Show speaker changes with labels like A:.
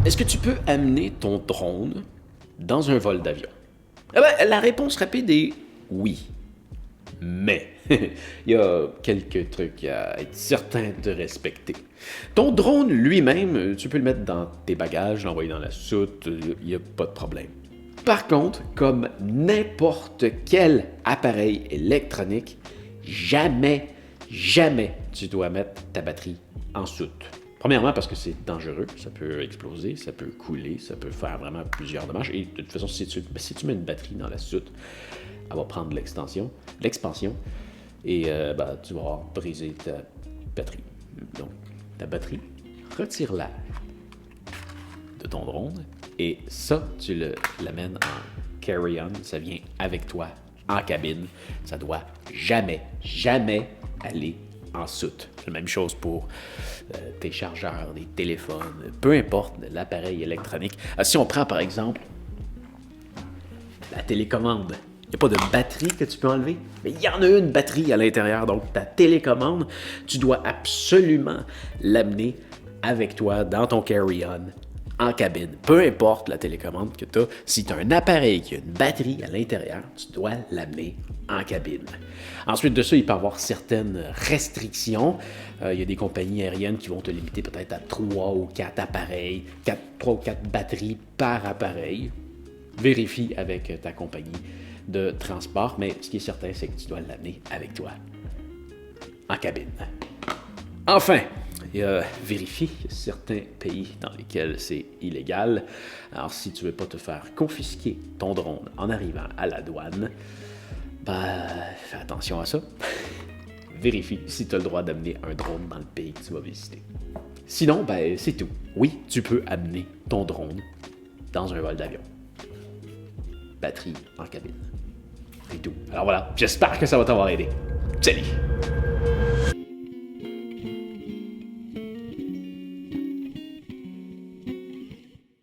A: Est-ce que tu peux amener ton drone dans un vol d'avion? Eh ben, la réponse rapide est oui. Mais il y a quelques trucs à être certain de respecter. Ton drone lui-même, tu peux le mettre dans tes bagages, l'envoyer dans la soute, il n'y a pas de problème. Par contre, comme n'importe quel appareil électronique, jamais tu dois mettre ta batterie en soute. Premièrement, parce que c'est dangereux, ça peut exploser, ça peut couler, ça peut faire vraiment plusieurs dommages. Et de toute façon, si tu mets une batterie dans la soute, elle va prendre l'expansion, et tu vas briser ta batterie. Donc, ta batterie, retire-la de ton drone, et ça, tu l'amènes en carry-on, ça vient avec toi en cabine. Ça doit jamais aller en soute. C'est la même chose pour tes chargeurs, des téléphones, peu importe l'appareil électronique. Si on prend par exemple la télécommande, il n'y a pas de batterie que tu peux enlever, mais il y en a une batterie à l'intérieur. Donc ta télécommande, tu dois absolument l'amener avec toi dans ton carry-on en cabine. Peu importe la télécommande que tu as, si tu as un appareil qui a une batterie à l'intérieur, tu dois l'amener en cabine. Ensuite de ça, il peut y avoir certaines restrictions. Il y a des compagnies aériennes qui vont te limiter peut-être à 3 ou 4 appareils, 3 ou 4 batteries par appareil. Vérifie avec ta compagnie de transport, mais ce qui est certain, c'est que tu dois l'amener avec toi en cabine. Enfin, vérifie certains pays dans lesquels c'est illégal. Alors, si tu ne veux pas te faire confisquer ton drone en arrivant à la douane, fais attention à ça. Vérifie si tu as le droit d'amener un drone dans le pays que tu vas visiter. Sinon, c'est tout. Oui, tu peux amener ton drone dans un vol d'avion. Batterie en cabine. C'est tout. Alors voilà, j'espère que ça va t'avoir aidé. Salut!